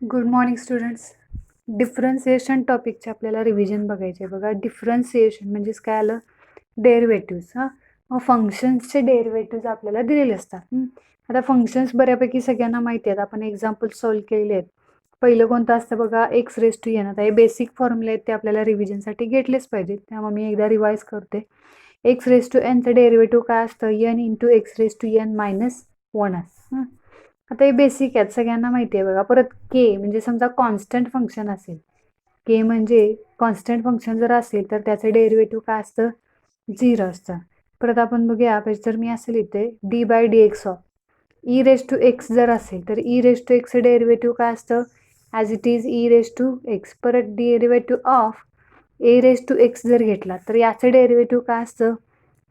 Good morning students. Differentiation टॉपिकचे आपल्याला revision बघायचे आहे. बघा, डिफरन्सिएशन म्हणजेच काय आलं? डेरिव्हेटिव्स. मग फंक्शन्सचे डेरिव्हेटिव्स आपल्याला दिलेले असतात. आता फंक्शन्स बऱ्यापैकी सगळ्यांना माहिती आहेत, आपण एक्झाम्पल सॉल्व्ह केलेले आहेत. पहिलं कोणतं असतं बघा? X raise to n. आता हे बेसिक फॉर्म्युले आहेत, ते आपल्याला रिव्हिजनसाठी घेतलेच पाहिजेत, त्यामुळे मी एकदा रिवाईज करते. एक्स रेस टू एनचं डेरिव्हेटिव्ह काय असतं? N into x raise to n minus 1 असतं. आता हे बेसिक आहेत, सगळ्यांना माहिती आहे. बघा, परत के म्हणजे समजा कॉन्स्टंट फंक्शन असेल, के म्हणजे कॉन्स्टंट फंक्शन जर असेल तर त्याचं डेरिव्हेटिव्ह काय असतं? 0 असतं. परत आपण बघूया, जर मी असं लिहिते d by d x of e raise to x जर असेल तर ई रेस टू एक्सचं डेरिव्हेटिव्ह काय असतं? As it is e raise to x. परत derivative of a raise to x जर घेतला तर याचं डेरिव्हेटिव्ह काय असतं?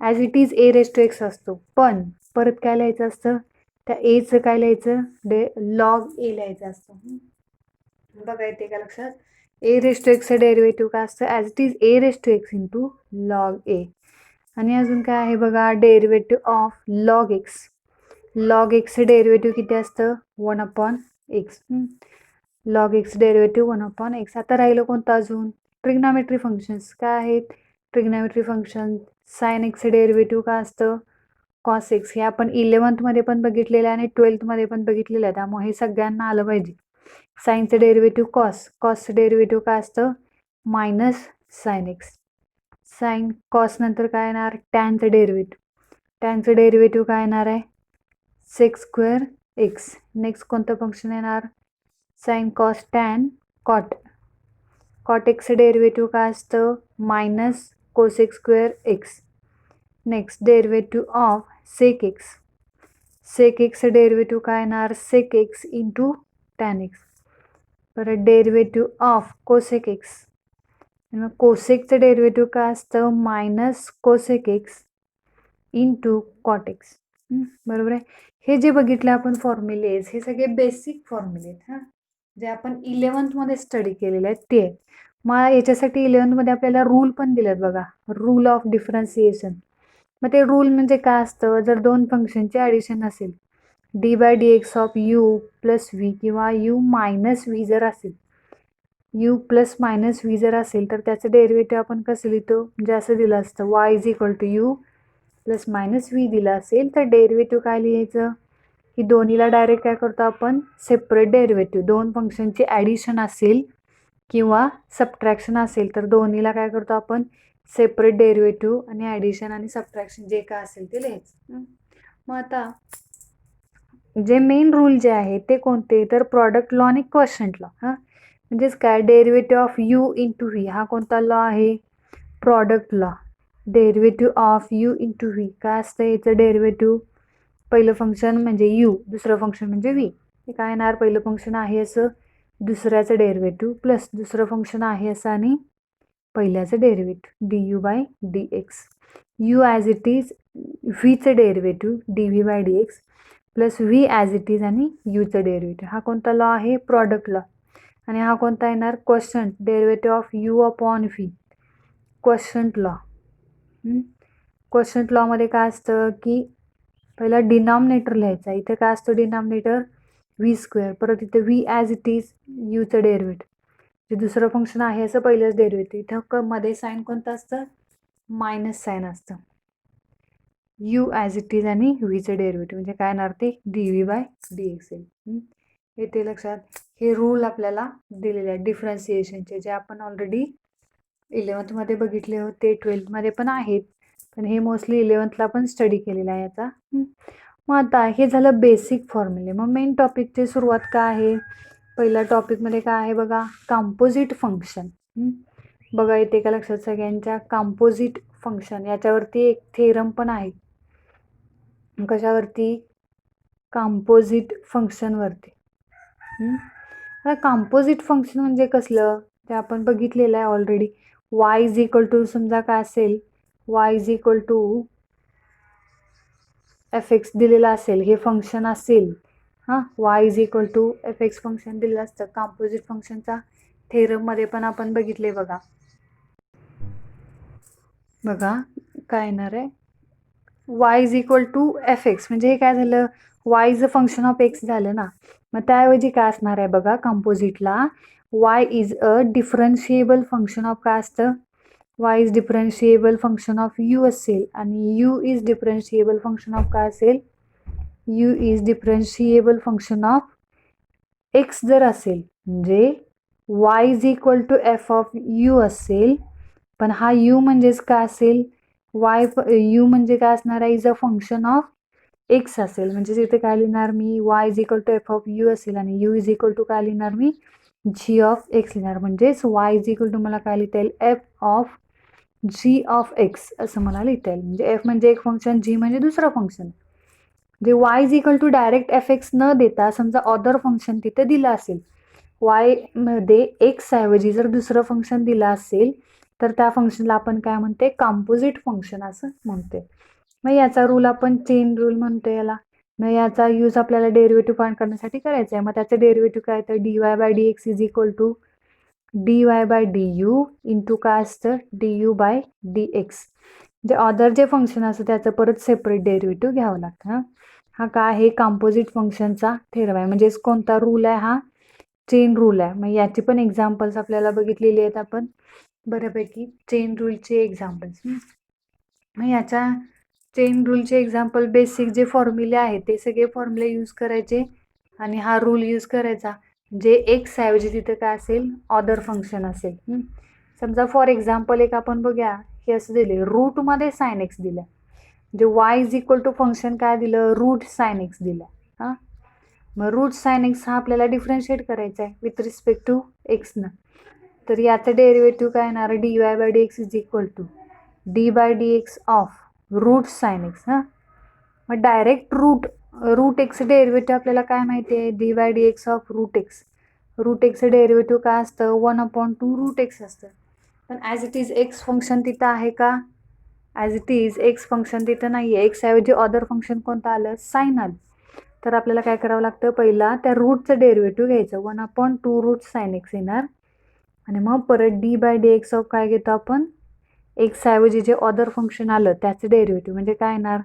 As it is a raise to x असतो. पण परत काय लिहायचं असतं? त्या एचं काय लिहायचं? लॉग ए लिहायचं असतं. बघा, येते का लक्षात? ए रेस टू एक्सचं डेरिव्हेटिव्ह काय असतं? As it is a raise to x into log a. आणि अजून काय आहे बघा? Derivative of log x. Log एक्सचं डेरिव्हेटिव्ह किती असतं? 1 upon x. Log x derivative 1 upon x. आता राहिलं कोणतं अजून? Trigonometry functions. काय आहेत ट्रिग्नॉमेट्री फंक्शन? साइन एक्सचं डेरिव्हेटिव्ह काय असतं? Cos x. हे आपण 11th मध्ये पण बघितलेलं आहे आणि 12th मध्ये पण बघितलेलं आहे, त्यामुळे हे सगळ्यांना आलं पाहिजे. साईनचं डेरिव्हेटिव्ह कॉस. कॉसचं डेरिव्हेटिव्ह काय असतं? Minus sine x. Sine cos नंतर काय येणार? टॅनचं डेरिव्हेटिव्ह. टॅनचं डेरिव्हेटिव्ह काय येणार आहे? Sec square x. नेक्स्ट कोणतं फंक्शन येणार? Sine cos tan cot. Cot एक्सचं डेरिव्हेटिव्ह काय असतं? Minus cosec square x. Next derivative of sec x. Sec एक्सचं डेरिव्हेटिव्ह काय येणार? Sec x into tan x. परत डेरिव्हेटिव्ह ऑफ कोसेक एक्स. मग कोसेकचं डेरिव्हेटिव्ह काय असतं? Minus cosec x into cot x. बरोबर आहे. हे जे बघितले आपण फॉर्म्युलेज, हे सगळे बेसिक फॉर्म्युले आहेत जे आपण 11th मध्ये स्टडी केलेले आहेत ते. मग याच्यासाठी 11th मध्ये आपल्याला रूल पण दिलेत बघा, रूल ऑफ डिफरन्सिएशन. मग ते रूल म्हणजे काय असतं? जर दोन फंक्शनचे ॲडिशन असेल, d by d x of u plus v किंवा यू मायनस व्ही जर असेल, यू प्लस मायनस व्ही जर असेल तर त्याचं डेरिव्हेटिव्ह आपण कसं लिहितो? म्हणजे असं दिलं असतं, y is equal to u plus minus v दिला असेल तर डेरिव्हेटिव्ह काय लिहायचं? की दोन्हीला डायरेक्ट काय करतो आपण? Separate derivative. दोन फंक्शनचे ॲडिशन असेल किंवा सबट्रॅक्शन असेल तर दोन्हीला काय करतो आपण? सेपरेट डेरिव्हेटिव्ह आणि ॲडिशन आणि सबट्रॅक्शन जे काय असेल ते लिहायचं. मग आता जे मेन रूल जे आहे ते कोणते? तर प्रॉडक्ट लॉ आणि क्वोशंट लॉ. म्हणजेच काय? Derivative of you into V हा कोणता लॉ आहे? Product law. Derivative of you into V काय असतं? याचं डेरिव्हेटिव्ह पहिलं फंक्शन म्हणजे यू, दुसरं फंक्शन म्हणजे व्ही. हे काय येणार? पहिलं फंक्शन आहे असं, दुसऱ्याचं डेरिव्हेटिव्ह प्लस दुसरं फंक्शन आहे असं आणि पहिल्याचं derivative d u by d x. U as it is व्हीचं derivative d v by d x plus v as it is आणि यूचं डेरिव्हेटिव्ह. हा कोणता लॉ आहे? Product law. आणि हा कोणता येणार? Quotient. Derivative of u upon v, quotient law. Quotient लॉमध्ये काय असतं? की पहिला डिनॉमिनेटर लिहायचा. इथे काय असतो डिनॉमिनेटर? V square. परत इथे व्ही ॲज इट इज यूचं डेरिव्हेटिव्ह, जे दुसरं फंक्शन आहे असं पहिलंच डेरिव्हेटिव्ह. इथं मध्ये साईन कोणतं असतं? मायनस साईन असतं. यू ॲज इट इज आणि व्हीचं डेरिव्हेटिव्ह म्हणजे काय येणार? ते D v by d x येईल. येते लक्षात? हे रूल आपल्याला दिलेले आहेत डिफरन्सिएशनचे, जे आपण ऑलरेडी 11th मध्ये बघितले होते, 12th मध्ये पण आहेत, पण हे मोस्टली 11th ला पण स्टडी केलेला आहे याचा. मग आता हे झालं बेसिक फॉर्म्युले. मग मेन टॉपिकची सुरुवात काय आहे? पहिल्या टॉपिकमध्ये काय आहे बघा? Composite function. बघा, येते का लक्षात सगळ्यांच्या? Composite function. याच्यावरती एक थेरम पण आहे. कशावरती? कंपोजिट फंक्शनवरती. आता कंपोजिट फंक्शन म्हणजे कसलं? ते आपण बघितलेलं आहे already. Y is equal to समजा काय असेल? Y is equal to f x दिलेला असेल, हे फंक्शन असेल. Y is equal to f x function दिलेलं असतं. कंपोजिट फंक्शनचा थेरममध्ये पण आपण बघितले बघा. बघा काय येणार आहे? Y is equal to f x म्हणजे हे काय झालं? Y is a function of x झालं ना. मग त्याऐवजी काय असणार आहे बघा, कंपोजिटला y is a differentiable function of काय असतं, y is differentiable function of u असेल आणि u is differentiable function of काय असेल, u is differentiable function of x जर असेल, म्हणजे y is equal to f of u असेल, पण हा यू म्हणजेच काय असेल, वाय यू म्हणजे काय असणार आहे, is a function of x असेल, म्हणजे इथे काय लिहिणार मी, y is equal to f of u असेल आणि यू इज इक्वल टू काय लिहिणार मी, जी ऑफ एक्स लिहिणार. म्हणजेच वाय इज इक्वल टू मला काय लिहिता येईल, f of g of x असं मला लिहिता येईल. म्हणजे एफ म्हणजे एक फंक्शन, जी म्हणजे दुसरं फंक्शन. म्हणजे y is equal to direct f x न देता समजा अदर फंक्शन तिथे दिलं असेल, वाय मध्ये एक्स ऐवजी जर दुसरं फंक्शन दिलं असेल तर त्या फंक्शनला आपण काय म्हणते, कॉम्पोजिट फंक्शन असं म्हणते. मग याचा रूल आपण चेन रूल म्हणतो याला. मग याचा यूज आपल्याला डेरिव्हेटिव्ह फाइंड करण्यासाठी करायचा आहे. मग त्याचं डेरिव्हेटिव्ह काय, तर d y by d x is equal to d y by d u into काय असतं, d u by d x. म्हणजे अदर जे फंक्शन असतं त्याचं परत सेपरेट डेरिव्हेटिव्ह घ्यावं लागतं. हा काय आहे, कॉम्पोजिट फंक्शनचा थेरम आहे. म्हणजेच कोणता रूल आहे, हा चेन रूल आहे. मग याची पण एक्झाम्पल्स आपल्याला बघितलेली आहेत आपण बऱ्यापैकी, चेन रूलचे एक्झाम्पल्स. मग याच्या चेन रूलचे एक्झाम्पल, बेसिक जे फॉर्म्युले आहेत ते सगळे फॉर्म्युले यूज करायचे आणि हा रूल यूज करायचा. जे एक्स ऐवजी तिथे काय असेल, अदर फंक्शन असेल. समजा फॉर एक्झाम्पल एक आपण बघूया, हे असं दिले, रूटमध्ये साइन एक्स दिलं, म्हणजे y is equal to function काय दिलं, रूट साइन एक्स दिलं. हां, मग रूट साइन एक्स हा आपल्याला डिफरन्शिएट करायचा आहे विथ रिस्पेक्ट टू एक्सनं. तर याचं डेरिव्हेटिव्ह काय येणार, d y by d x is equal to d by d x of root sine x. हां, मग डायरेक्ट रूट एक्स डेरिव्हेटिव्ह आपल्याला काय माहिती आहे, d by d x of root x. Root एक्सचं डेरिव्हेटिव्ह काय असतं, 1/2 रूट एक्स असतं. पण as it is x function तिथं आहे का, as it is x function तिथं नाही आहे. एक्स ऐवजी अदर फंक्शन कोणतं आलं, साइन आलं. तर आपल्याला काय करावं लागतं, पहिला त्या रूटचं डेरिव्हेटिव्ह घ्यायचं, 1/2 रूट साइन एक्स येणार आणि मग परत d by d x of काय घेतो आपण, एक्स ऐवजी जे अदर फंक्शन आलं त्याचं डेरिव्हेटिव्ह, म्हणजे काय येणार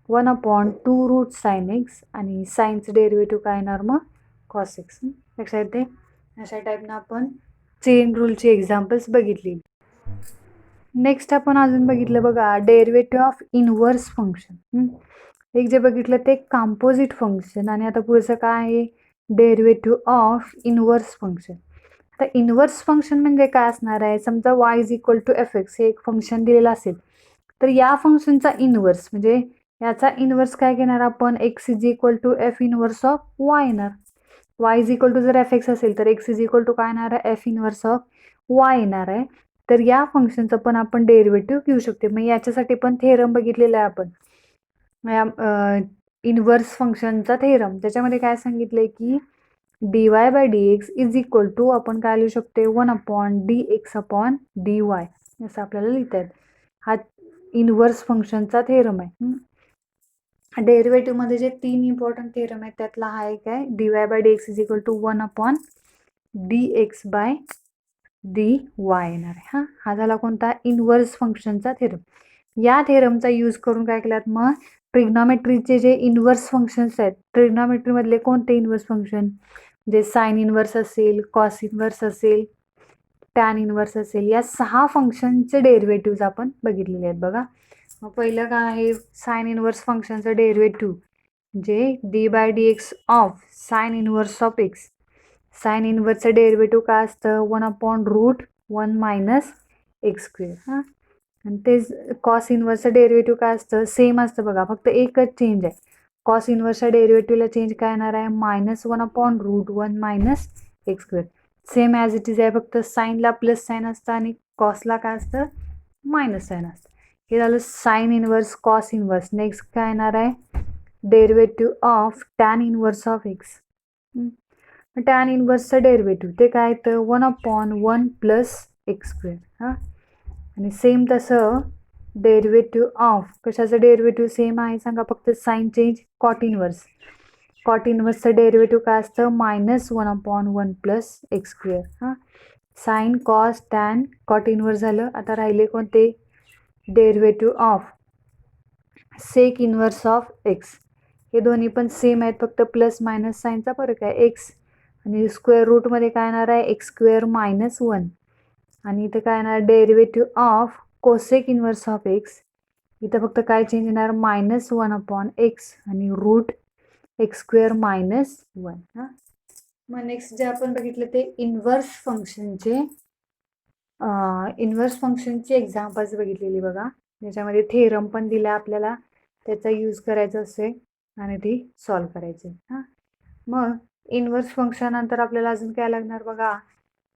1/2 रूट साइन एक्स आणि साईनचं डेरिव्हेटिव्ह काय येणार मग कॉस एक्स. लक्षात येते. अशा टाईपनं आपण चेन रूलची एक्झाम्पल्स बघितली. नेक्स्ट आपण अजून बघितलं बघा, डेरिव्हेटिव्ह ऑफ इनव्हर्स फंक्शन. एक जे बघितलं ते कॉम्पोजिट फंक्शन आणि आता पुढचं काय आहे, डेरिव्हेटिव्ह ऑफ इनव्हर्स फंक्शन. आता इनव्हर्स फंक्शन म्हणजे काय असणार आहे, समजा y is equal to f x हे एक फंक्शन दिलेलं असेल, तर या फंक्शनचा इनव्हर्स म्हणजे याचा इनव्हर्स काय घेणार आपण, x is equal to f inverse of y येणार. वाय इज इक्वल टू जर एफ एक्स असेल तर एक्स इज इक्वल टू काय येणार आहे, एफ इनव्हर्स ऑफ वाय येणार आहे. तर या फंक्शनचं पण आपण डेरिव्हेटिव्ह घेऊ शकतो. मग याच्यासाठी पण थेरम बघितलेला आहे आपण, इनव्हर्स फंक्शनचा थेरम. त्याच्यामध्ये काय सांगितलंय की d y by d x is equal to आपण काय लिहू शकतो, 1/dx/dy असं आपल्याला लिहिता येत. हा इनव्हर्स फंक्शनचा थेरम आहे. डेरिव्हेटिव्हमध्ये जे 3 इम्पॉर्टंट थेरम आहेत त्यातला हा एक आहे, d y by d x is equal to 1/dx/dy येणार आहे. हा झाला कोणता, इनव्हर्स फंक्शनचा थेरम. या थेरमचा यूज करून काय केलात, मग ट्रिग्नॉमेट्रीचे जे इनव्हर्स फंक्शन्स आहेत, ट्रिग्नॉमेट्रीमधले कोणते इनव्हर्स फंक्शन, जे साइन इनव्हर्स असेल, कॉस इनव्हर्स असेल, टॅन इनव्हर्स असेल, या 6 फंक्शनचे डेरिव्हेटिव्ह आपण बघितलेले आहेत बघा. मग पहिलं काय आहे, साइन इनव्हर्स फंक्शनचं डेरिव्हेटिव्ह जे d by d x of sine inverse of x. Sine इनव्हर्सचं डेरिव्हेटिव्ह काय असतं, 1/√1 - x². आणि तेच कॉस इनव्हर्सचं डेरिव्हेटिव्ह काय असतं, सेम असतं बघा, फक्त एकच चेंज आहे. कॉस इनव्हर्सच्या डेरिव्हेटिव्हला चेंज काय येणार आहे, -1/√1 - x². Same as it is आहे, फक्त साईनला प्लस साईन असतं आणि कॉसला काय असतं, मायनस साईन असतं. हे झालं sine inverse, cos inverse. Next काय येणार आहे, derivative of tan inverse of x. Tan इनव्हर्सचं डेरिव्हेटिव्ह ते काय येतं, 1/1 + x². आणि सेम तसं डेरिव्हेटिव्ह ऑफ कशाचं डेरिव्हेटिव्ह सेम आहे सांगा, फक्त sine change, cot inverse. Cot इनव्हर्सचं डेरिव्हेटिव्ह काय असतं, -1/1 + x². Sine, cos, tan, cot inverse झालं. आता राहिले कोणते, derivative of sec inverse of x. हे दोन्ही पण सेम आहेत, फक्त प्लस मायनस साईनचा फरक आहे. एक्स आणि स्क्वेअर रूटमध्ये काय येणार आहे, एक्स स्क्वेअर मायनस 1. आणि इथं काय येणार, derivative of cosec inverse of x. इथं फक्त काय चेंज येणार, -1/x आणि रूट एक्स स्क्वेअर मायनस 1. हां, मग नेक्स्ट जे आपण बघितलं ते इन्व्हर्स फंक्शनचे एक्झाम्पल्स बघितलेली बघा. त्याच्यामध्ये थेरम पण दिला आपल्याला, त्याचा यूज करायचा असेल आणि ती सॉल्व करायची. हां, मग इन्व्हर्स फंक्शन नंतर आपल्याला अजून काय लागणार बघा.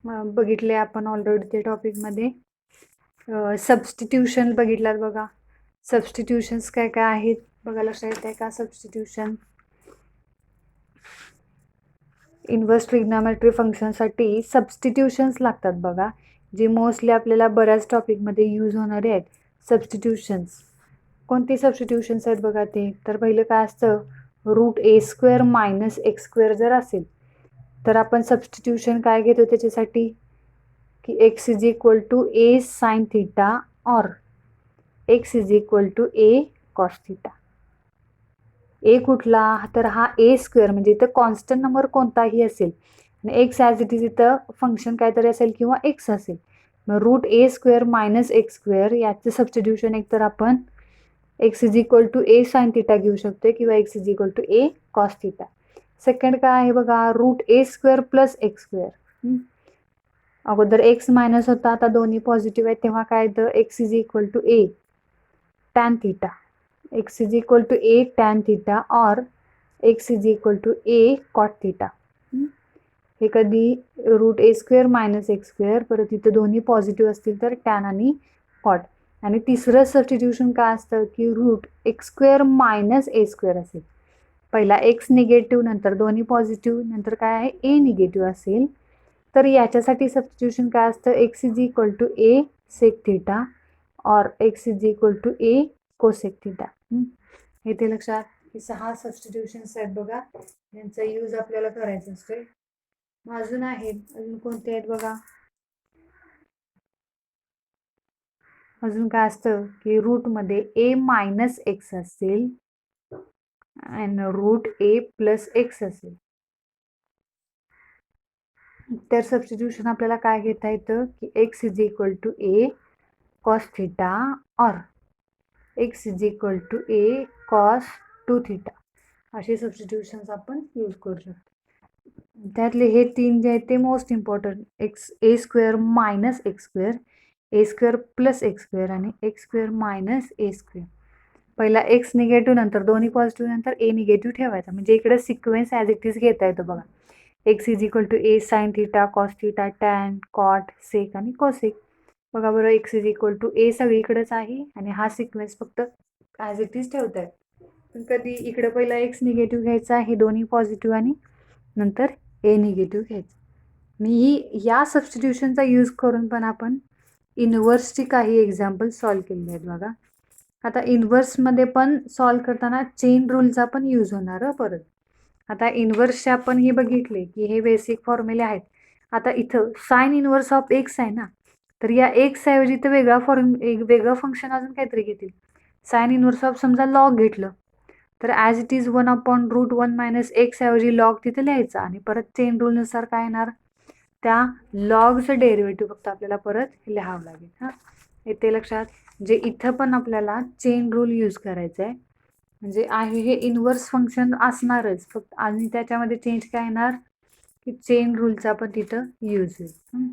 बघितले आपण ऑलरेडी ते टॉपिकमध्ये. सबस्टिट्यूशन बघितलात बघा. सबस्टिट्यूशन्स काय काय आहेत बघा, लक्षात येत आहे का. सबस्टिट्यूशन इन्व्हर्स ट्रिग्नोमेट्री फंक्शनसाठी सबस्टिट्यूशन्स लागतात बघा, जे मोस्टली आपल्याला बऱ्याच टॉपिकमध्ये यूज होणारे आहेत. सबस्टिट्यूशन्स कोणते सबस्टिट्यूशन्स आहेत बघा ते. तर पहिलं काय असतं, √a² मायनस x² जर असेल तर आपण सबस्टिट्यूशन काय घेतो त्याच्यासाठी, की x is equal to a sine theta और x is equal to a cos theta. A कुठला, तर हा a² म्हणजे इथं कॉन्स्टंट नंबर कोणताही असेल आणि x ॲज इट इज इथं फंक्शन काहीतरी असेल किंवा x असेल. मग √a² मायनस x² याचं सबस्टिट्यूशन एकतर आपण x is equal to a sine theta घेऊ शकतो किंवा x is equal to a cos theta. Second काय आहे बघा, √a² प्लस x². अगोदर x मायनस होता, आता दोन्ही पॉझिटिव्ह आहेत, तेव्हा काय येतं, x is equal to a tan theta. x is equal to a tan theta और x is equal to a cot theta. हे कधी √a² मायनस x², परत इथं दोन्ही पॉझिटिव्ह असतील तर टॅन आणि कॉट. आणि तिसरं सबस्टिट्यूशन काय असतं, की √x² मायनस a² असेल. पहिला x निगेटिव्ह, नंतर दोन्ही पॉझिटिव्ह, नंतर काय आहे a निगेटिव्ह असेल, तर याच्यासाठी सबस्टिट्यूशन काय असतं, x is equal to a sec theta और x is equal to a cosec theta. इथे लक्षात, की 6 सबस्टिट्यूशन्स आहेत बघा, यांचा यूज आपल्याला करायचा असतोय. अजून आहेत, अजून कोणते आहेत बघा. अजून काय असतं, की रूटमध्ये a मायनस x असेल आणि √a प्लस x असेल, तर सबस्टिट्यूशन आपल्याला काय घेता येतं, की x is equal to a cos theta और x is equal to a cos 2 theta. असे सबस्टिट्यूशन्स आपण यूज करू शकतो. त्यातले हे 3 जे आहेत ते most important, a² minus x², a² plus x² आणि x² मायनस a². पहिला x निगेटिव्ह, नंतर दोन्ही पॉझिटिव्ह, नंतर a निगेटिव्ह ठेवायचा. म्हणजे इकडे सिक्वेन्स ॲज इट इज घेता येतो बघा. x is equal to a sine theta, cos theta, tan, cot, sec आणि कोसेक. बघा बरं, x is equal to a सगळीकडेच आहे आणि हा सिक्वेन्स फक्त ॲज इट इज ठेवत आहे. पण कधी इकडे पहिला x निगेटिव्ह घ्यायचा, हे दोन्ही पॉझिटिव्ह आणि नंतर a निगेटिव्ह घ्यायचं. आणि या सबस्टिट्यूशनचा यूज करून पण आपण इन्व्हर्सची काही एक्झाम्पल सॉल्व केलेले आहेत बघा. आता इन्व्हर्समध्ये पण सॉल्व करताना चेन रूलचा पण यूज होणार परत. आता इन्व्हर्सचे आपण हे बघितले, की हे बेसिक फॉर्म्युले आहेत. आता इथं साइन इन्व्हर्स ऑफ एक्स आहे ना, तर या एक्स ऐवजी इथं वेगळं फंक्शन अजून काहीतरी घेतील. साइन इन्व्हर्स ऑफ समजा लॉग घेतलं, तर as it is 1/√1 minus x ऐवजी लॉग तिथे लिहायचा आणि परत चेन रूलनुसार काय येणार, त्या लॉगचं डेरिव्हेटिव्ह फक्त आपल्याला परत लिहावं लागेल. हां, येते लक्षात. म्हणजे इथं पण आपल्याला चेन रूल यूज करायचा आहे. म्हणजे आहे हे इन्व्हर्स फंक्शन असणारच, फक्त आणि त्याच्यामध्ये चेंज काय येणार, की चेन रूलचा पण तिथं यूज होईल.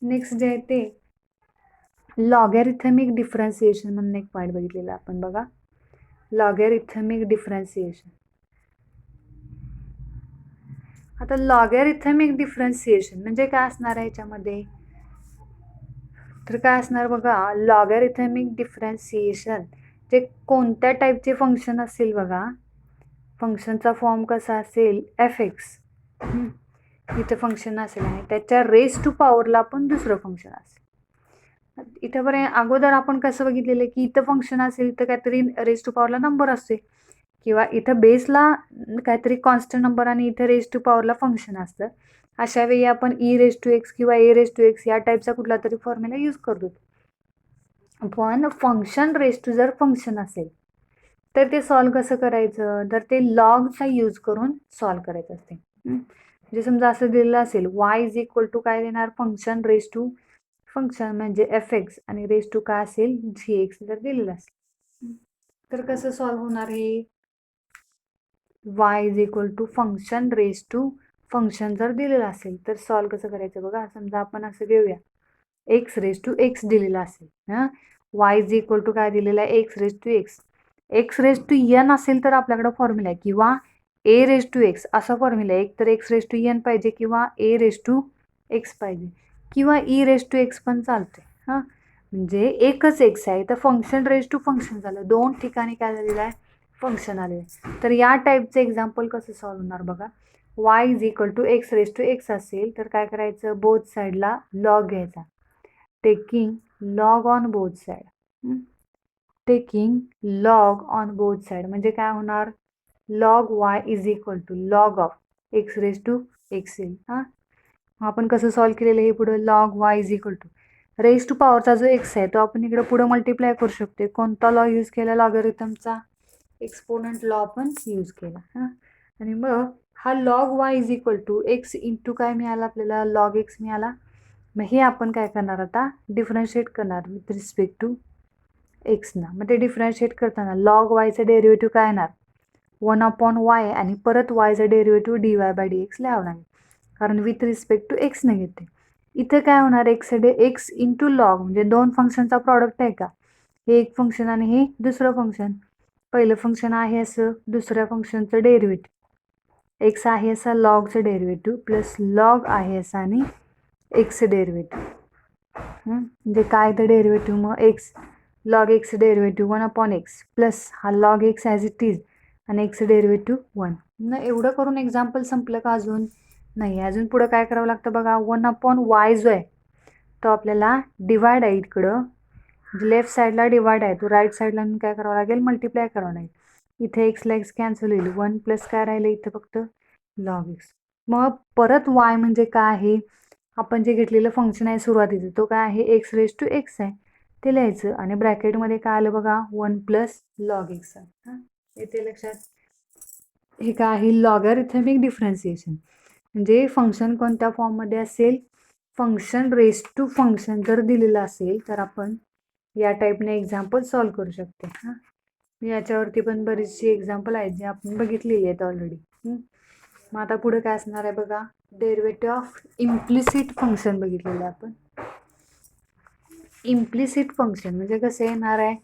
नेक्स्ट जे आहे ते लॉगॅरिथमिक डिफरन्सिएशन म्हणून एक पॉईंट बघितलेला आपण बघा. Logarithmic differentiation. आता लॉगॅरिथमिक डिफरन्सिएशन म्हणजे काय असणार आहे याच्यामध्ये, तर काय असणार बघा, लॉगॅरिथमिक डिफरन्सिएशन जे कोणत्या टाईपचे फंक्शन असेल बघा, फंक्शनचा फॉर्म कसा असेल, f(x) इथं फंक्शन असेल आणि त्याच्या रेस टू पॉवरला पण दुसरं फंक्शन असेल. इथंपर्यंत अगोदर आपण कसं बघितलेलं, की इथं फंक्शन असेल, इथं काहीतरी रेस टू पॉवरला नंबर असते किंवा इथं बेसला काहीतरी कॉन्स्टंट नंबर आणि इथं रेस टू पॉवरला फंक्शन असतं. अशा वेळी आपण e⁻x किंवा a⁻x या टाईपचा कुठला तरी फॉर्म्युला यूज करतो. पण फंक्शन रेस टू जर फंक्शन असेल तर ते सॉल्व्ह कसं करायचं, तर ते लॉगचा यूज करून सॉल्व्ह करायचं असते. म्हणजे समजा असं दिलेलं असेल y इज इक्वल टू काय देणार, फंक्शन रेस टू फंक्शन म्हणजे fx आणि रेस टू काय असेल gx जर दिलेलं असेल. तर कसं सॉल्व्ह होणार हे, y is equal to function raise to function जर दिलेलं असेल तर सॉल्व्ह कसं करायचं बघा. समजा आपण असं घेऊया, एक्स रेस टू एक्स दिलेला असेल हां, वाय इज इक्वल टू काय दिलेलं आहे, x raise to x. X raise to n असेल तर आपल्याकडं फॉर्म्युला आहे, किंवा ए रेस टू एक्स असा फॉर्म्युला आहे. एक तर एक्स रेस टू एन पाहिजे किंवा ए रेस टू एक्स पाहिजे किंवा ई रेस टू एक्स पण चालते हां. म्हणजे एकच एक्स आहे तर फंक्शन रेस टू फंक्शन झालं, दोन ठिकाणी काय झालेलं आहे, फंक्शन आले. तर या टाईपचं एक्झाम्पल कसं सॉल्व्ह होणार बघा. Y is equal to x raise to x असेल तर काय करायचं, बोथ साईडला लॉग घ्यायचा. Taking log on both side, taking log on both side म्हणजे काय होणार, log y is equal to log of x raise to x येईल हां. आपण कसं सॉल्व्ह केलेलं हे पुढं, log y is equal to raise to पॉवरचा जो एक्स आहे तो आपण इकडं पुढं मल्टिप्लाय करू शकतो. कोणता लॉ यूज केला, लॉगरिथमचा एक्सपोनंट लॉ पण यूज केला हां. आणि मग हा log y is equal to x into काय मिळाला आपल्याला, लॉग एक्स मिळाला. मग हे आपण काय करणार आता, डिफरन्शिएट करणार विथ रिस्पेक्ट टू एक्सना. मग ते डिफरन्शिएट करताना लॉग वायचं डेरिव्हेटिव्ह काय येणार, 1/y आणि परत वायचं डेरिव्हेटिव्ह dy/dx लिहावं लागेल, कारण विथ रिस्पेक्ट टू एक्सने घेते. इथं काय होणार, एक्स इंटू लॉग म्हणजे दोन फंक्शनचा प्रॉडक्ट आहे का, हे एक फंक्शन आणि हे दुसरं फंक्शन. पहिलं फंक्शन आहे असं, दुसऱ्या फंक्शनचं डेरिव्हेटिव्ह एक्स आहे असा लॉगचं डेरिव्हेटिव्ह प्लस लॉग आहे असा आणि एक्सचं डेरिव्हेटिव्ह. म्हणजे काय तर डेरिव्हेटिव्ह, मग x log x derivative 1/x plus हा log x as it is आणि एक्स डेरिव्हेटिव्ह 1. न एवढं करून एक्झाम्पल संपलं का, अजून नाही, अजून पुढं काय करावं लागतं बघा. 1/y जो आहे तो आपल्याला डिवाइड आहे इकडं, लेफ्ट साईडला डिवाइड आहे तो, राईट साईडला काय करावं लागेल, मल्टिप्लाय करावं लागेल. इथे एक्सला एक्स कॅन्सल होईल, 1 प्लस काय राहिलं इथं फक्त लॉग एक्स. मग परत वाय म्हणजे काय आहे, आपण जे घेतलेलं फंक्शन आहे सुरुवातीचं तो काय आहे, एक्स रेस टू एक्स आहे ते लिहायचं आणि ब्रॅकेटमध्ये काय आलं बघा, 1 प्लस लॉग एक्स आहे हां. इथे लक्षात, हे काय आहे, लॉगॅरिथमिक डिफरन्सिएशन म्हणजे फंक्शन कोणत्या फॉर्ममध्ये असेल, फंक्शन रेस टू फंक्शन जर दिलेलं असेल तर आपण या टाईपने एक्झाम्पल सॉल्व्ह करू शकते हां. याच्यावरती पण बरीचशी एक्झाम्पल आहेत जे आपण बघितलेली आहेत ऑलरेडी. मग आता पुढे काय असणार आहे बघा, डेरिव्हेटिव्ह ऑफ इम्प्लिसिट फंक्शन बघितलेलं आहे आपण. इम्प्लिसिट फंक्शन म्हणजे कसं येणार आहे,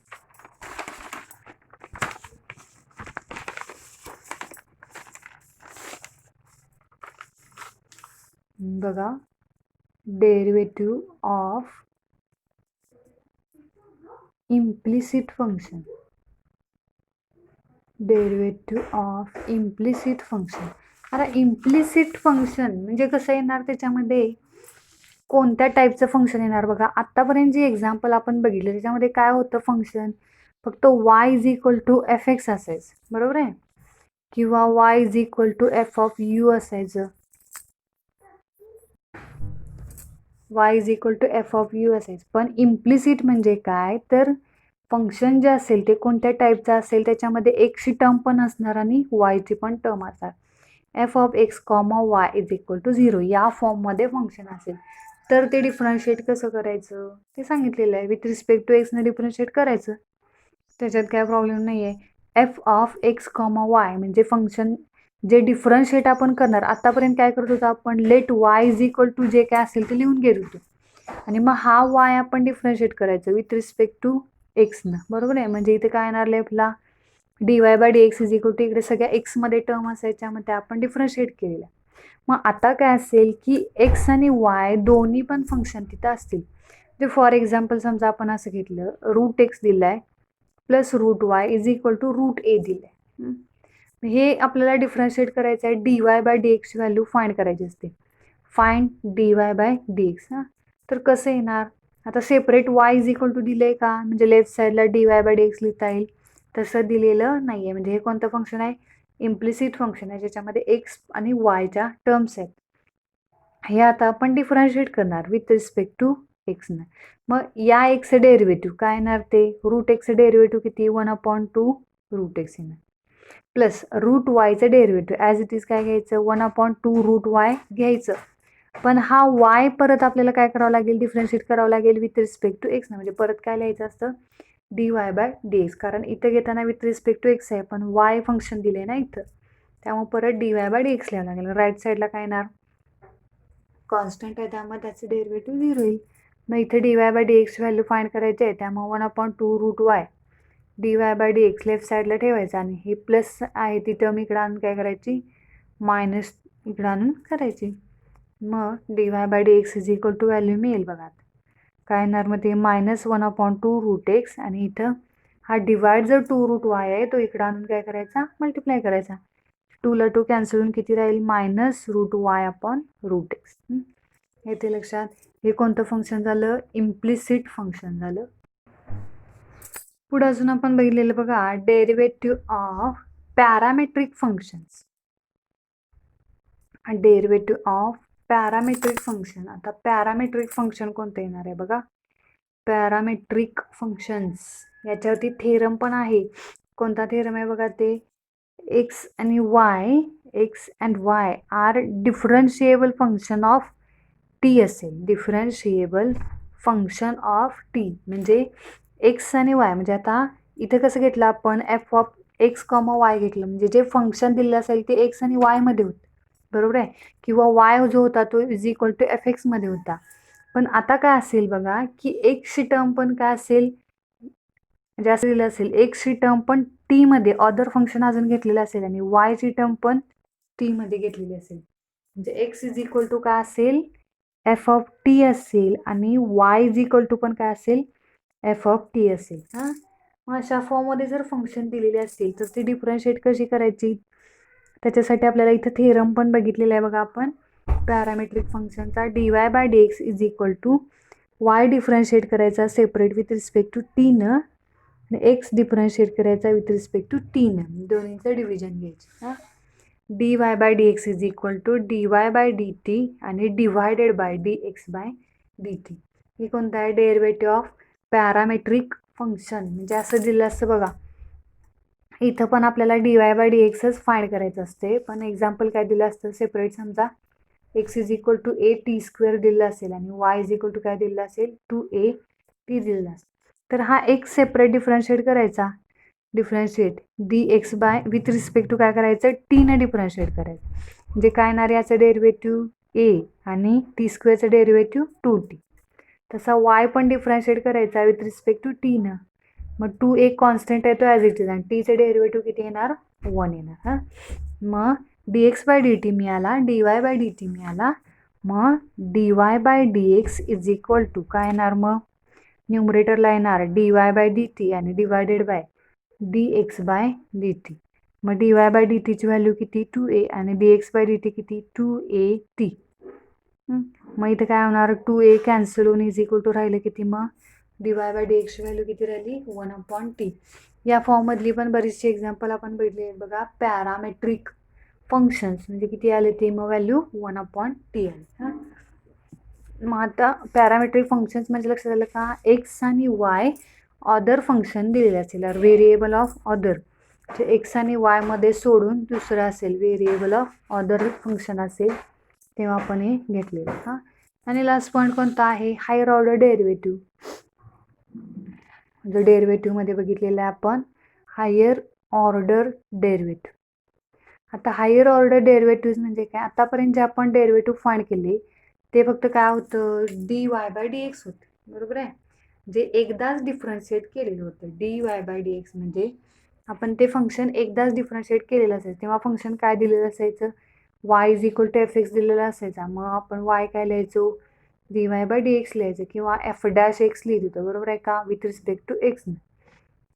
बघा, derivative of implicit function, derivative of implicit function. आता इम्प्लिसिट फंक्शन म्हणजे कसं येणार, त्याच्यामध्ये कोणत्या टाईपचं फंक्शन येणार बघा. आत्तापर्यंत जी एक्झाम्पल आपण बघितलं त्याच्यामध्ये काय होतं, फंक्शन फक्त y is equal to f x असायचं, बरोबर आहे, किंवा y is equal to f of u असायचं, y is equal to f of u असायचं. पण इम्प्लिसिट म्हणजे काय, तर फंक्शन जे असेल ते कोणत्या टाईपचं असेल, त्याच्यामध्ये एक्सची टर्म पण असणार आणि वायची पण टर्म असणार. F of x comma y is equal to 0 या फॉर्ममध्ये फंक्शन असेल तर ते डिफरन्शिएट कसं करायचं ते सांगितलेलं आहे. विथ रिस्पेक्ट टू एक्सने डिफरन्शिएट करायचं, त्याच्यात काय प्रॉब्लेम नाही आहे. F of x comma y म्हणजे फंक्शन जे डिफरन्शिएट आपण करणार, आतापर्यंत काय करत होतो आपण, let y is equal to जे काय असेल ते लिहून घेत होतो आणि मग हा वाय आपण डिफरन्शिएट करायचं विथ रिस्पेक्ट टू एक्सनं, बरोबर आहे. म्हणजे इथे काय येणार लेफ्टला dy/dx इज इक्वल टू, इकडे सगळ्या एक्समध्ये टर्म असायच्या मग त्या आपण डिफरन्शिएट केलेल्या. मग आता काय असेल की एक्स आणि वाय दोन्ही पण फंक्शन तिथं असतील. म्हणजे फॉर एक्झाम्पल समजा आपण असं घेतलं, रूट एक्स दिलं आहे plus root y is equal to root a दिलं आहे. हे आपल्याला डिफरन्शिएट करायचं आहे, dy/dx ची व्हॅल्यू फाइंड करायची असते. फाइंड dy/dx हां. तर कसं येणार, आता separate y is equal to दिलं आहे का, म्हणजे लेफ्ट साईडला dy/dx लिहिता येईल, तसं दिलेलं नाही आहे. म्हणजे हे कोणतं फंक्शन आहे, इम्प्लिसिट फंक्शन आहे ज्याच्यामध्ये एक्स आणि वायच्या टर्म्स आहेत. हे आता आपण डिफरन्शिएट करणार विथ रिस्पेक्ट टू एक्सनं. मग या एक्सचं डेरिव्हेटिव्ह काय येणार, ते रूट एक्सचं डेरिव्हेटिव्ह किती, 1/2 रूट एक्स येणार प्लस रूट वायचं डेरिव्हेटिव्ह ॲज इट इज काय घ्यायचं 1/2 रूट वाय घ्यायचं. पण हा वाय परत आपल्याला काय करावं लागेल डिफरन्शिएट करावं लागेल विथ रिस्पेक्ट टू एक्स ना म्हणजे परत काय लिहायचं असतं dy/dx कारण इथं घेताना विथ रिस्पेक्ट टू एक्स आहे पण वाय फंक्शन दिले ना इथं त्यामुळे परत dy/dx लिहावं लागेल. राईट साईडला काय येणार कॉन्स्टंट आहे त्यामुळे त्याचं डेरिव्हेटिव्ह 0 येईल. मग इथे dy/dx व्हॅल्यू फाइंड करायची आहे त्यामुळे 1/2 रूट वाय dy/dx लेफ्ट साईडला ठेवायचं आणि हे प्लस आहे ती टर्म इकडं आणून काय करायची मायनस इकडं आणून करायची. मग dy/dx is equal to value मिळेल बघा काय येणार मग ते -1/2 रूट एक्स आणि इथं हा डिवाइड जर 2 रूट वाय आहे तो इकडं आणून काय करायचा मल्टिप्लाय करायचा 2ला 2 कॅन्सल होऊन किती राहील -√y/√x. येते लक्षात हे कोणतं फंक्शन झालं इम्प्लिसिट फंक्शन झालं. पुढे अजून आपण बघितलेलं बघा derivative of parametric functions. Derivative of parametric function. आता पॅरामेट्रिक फंक्शन कोणतं येणार आहे बघा पॅरामेट्रिक फंक्शन्स याच्यावरती थेरम पण आहे. कोणता थेरम आहे बघा ते x and y are differentiable function of t असेल. डिफरन्शिएबल फंक्शन ऑफ टी म्हणजे एक्स आणि वाय म्हणजे आता इथे कसं घेतलं आपण f of x comma y घेतलं म्हणजे जे फंक्शन दिलेलं असेल ते एक्स आणि वायमध्ये होतं बरोबर आहे किंवा वाय जो होता तो इज इक्वल टू एफ एक्समध्ये होता. पण आता काय असेल बघा की एक्सची टर्म पण काय असेल म्हणजे असं दिलं असेल एक्सची टर्म पण टी मध्ये अदर फंक्शन अजून घेतलेलं असेल आणि वायची टर्म पण टी मध्ये घेतलेली असेल म्हणजे एक्स इज इक्वल टू काय असेल एफ ऑफ टी असेल आणि वाय इज इक्वल टू पण काय असेल एफ ऑफ टी असेल. हां मग अशा फॉर्ममध्ये जर फंक्शन दिलेले असतील तर ती डिफरन्शिएट कशी करायची त्याच्यासाठी आपल्याला इथं थेरम पण बघितलेला आहे बघा आपण पॅरामेट्रिक फंक्शनचा dy/dx is equal to y differentiate करायचा separate with respect to t न आणि एक्स डिफरन्शिएट करायचा विथ रिस्पेक्ट टू टी न दोन्हीचं डिव्हिजन घ्यायचं. हां dy/dx is equal to dy/dt आणि डिवायडेड बाय dx/dt. हे कोणतं आहे डेरिव्हेटिव्ह ऑफ पॅरामेट्रिक फंक्शन म्हणजे असं दिलं असतं बघा इथं पण आपल्याला dy/dxच फाइंड करायचं असते पण एक्झाम्पल काय दिलं असतं सेपरेट समजा x is equal to a t² दिलं असेल आणि वाय इज इक्वल टू काय दिलं असेल 2at दिलेलं असेल तर हा एक्स सेपरेट डिफरन्शिएट करायचा differentiate dx by with respect to काय करायचं टी ने डिफरन्शिएट करायचं म्हणजे काय येणार याचं डेरिव्हेटिव्ह a आणि t² डेरिव्हेटिव्ह 2t. तसा वाय पण डिफरन्शिएट करायचा विथ रिस्पेक्ट टू टी न मग 2 एक कॉन्स्टंट आहे तो ॲज इट इज आणि टीचे डेरिव्हेटिव्ह किती येणार 1 येणार. हां मग dx/dt मिळाला dy/dt मिळाला मग dy/dx इज इक्वल टू काय येणार मग न्यूमरेटरला येणार dy/dt आणि डिवायडेड बाय dx/dt. मग dy/dtची व्हॅल्यू किती 2a आणि dx/dt किती 2at. मग इथं काय होणार 2a कॅन्सल होऊन इज इक्वल टू राहिलं किती मग dy/dxची व्हॅल्यू किती राहिली 1/t. या फॉर्ममधली पण बरीचशी एक्झाम्पल आपण बघितली आहेत बघा पॅरामेट्रिक फंक्शन्स म्हणजे किती आले ते मग व्हॅल्यू 1/t आली. हां मग आता पॅरामेट्रिक फंक्शन्स म्हणजे लक्षात आलं का एक्स आणि वाय अदर फंक्शन दिलेले असेल व्हेरिएबल ऑफ अदर म्हणजे एक्स आणि वायमध्ये सोडून दुसरं असेल व्हेरिएबल ऑफ अदर फंक्शन असेल तेव्हा आपण हे घेतलेलं. हां आणि लास्ट पॉईंट कोणता आहे हायर ऑर्डर डेरिव्हेटिव्ह. जो डेरिव्हेटिव्हमध्ये बघितलेलं आहे आपण हायर ऑर्डर डेरिव्हेटिव्ह. आता हायर ऑर्डर डेरिव्हेटिव्ह म्हणजे काय आतापर्यंत जे आपण डेरिव्हेटिव्ह फाइंड केले ते फक्त काय होतं dy/dx होतं बरोबर आहे जे एकदाच डिफरन्शिएट केलेलं होतं dy/dx म्हणजे आपण ते फंक्शन एकदाच डिफरन्शिएट केलेलं असायचं तेव्हा फंक्शन काय दिलेलं असायचं y is equal to f x दिलेला असायचा मग आपण y काय लिहायचो dy/dx लिहायचं किंवा f' लिहित होतं बरोबर आहे का विथ रिस्पेक्ट टू एक्स.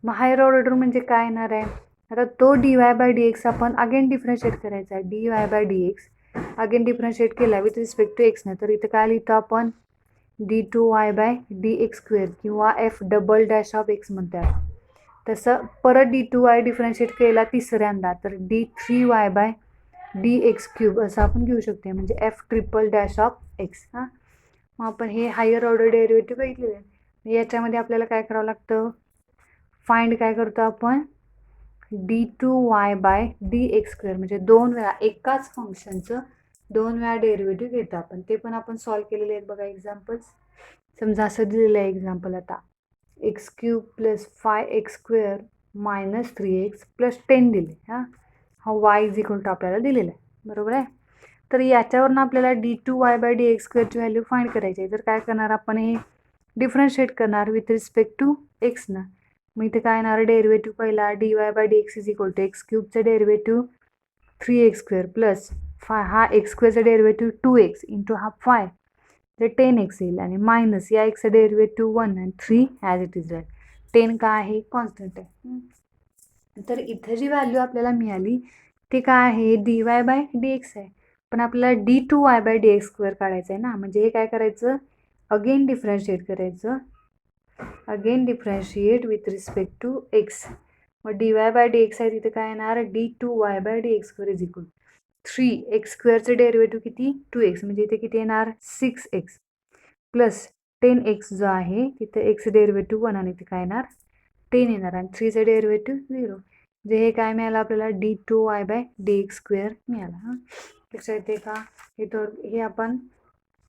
मग हायर ऑर्डर म्हणजे काय येणार आहे आता तो dy/dx आपण अगेन डिफरन्शिएट करायचा dy/dx अगेन डिफरन्शिएट केला विथ रिस्पेक्ट टू एक्सनं तर इथं काय लिहितो आपण d2y/dx² किंवा f'(x) म्हणतात. तसं परत d2y डिफरन्शिएट केला तिसऱ्यांदा तर d3y/dx³ असं आपण घेऊ शकतो म्हणजे f'(x). हां मग आपण हे हायर ऑर्डर डेरिव्हेटिव्ह बघितलेले आहे याच्यामध्ये आपल्याला काय करावं लागतं फाइंड काय करतो आपण d2y/dx² म्हणजे 2 वेळा एकाच फंक्शनचं 2 वेळा डेरिव्हेटिव्ह घेतो आपण. ते पण आपण सॉल्व्ह केलेले आहेत बघा एक्झाम्पल्स. समजा असं दिलेलं आहे एक्झाम्पल आता x³ + 5x² - 3x + 10 दिले. हा y = आपल्याला दिलेला आहे, बरोबर आहे. तर याच्यावरून आपल्याला d2y/dx² ची व्हॅल्यू फाइंड करायची आहे. तर काय करणार आपण, हे डिफरन्शिएट करणार विथ रिस्पेक्ट टू x ना. मग इथे काय येणार, डेरिव्हेटिव्ह पहिला dy/dx = x³ चं डेरिव्हेटिव्ह 3x² प्लस हा x² चा डेरिव्हेटिव्ह 2x इंटू हा 5 तर 10x येईल आणि मायनस या x चा डेरिव्हेटिव्ह 1 आणि 3 ॲज इट इज राहील. 10 काय आहे, कॉन्स्टंट आहे. तर इथे जी व्हॅल्यू आपल्याला मिळाली ते काय आहे, dy/dx आहे. पण आपल्याला d2y/dx² काढायचं आहे ना. म्हणजे हे काय करायचं, अगेन डिफरन्शिएट करायचं, again differentiate with respect to x. मग dy/dx आहे तिथे काय येणार, d2y/dx² = 3x² चं डेरिव्हेटिव्ह किती, 2x म्हणजे इथे किती येणार, 6x प्लस 10x जो आहे तिथे x डेरिव्हेटिव्ह 1 आणि इथे काय येणार 10 येणार आणि 3 चं डेरिव्हेटिव्ह 0. म्हणजे हे काय मिळालं आपल्याला, d2y/dx² मिळाला. हां, लक्षात येते का. हे आपण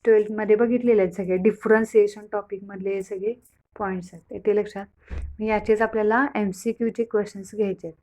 12th मध्ये बघितलेले आहेत सगळे डिफरन्सिएशन टॉपिकमधले हे सगळे पॉईंट्स आहेत ते लक्षात. याचेच आपल्याला MCQ चे क्वेश्चन्स घ्यायचे आहेत.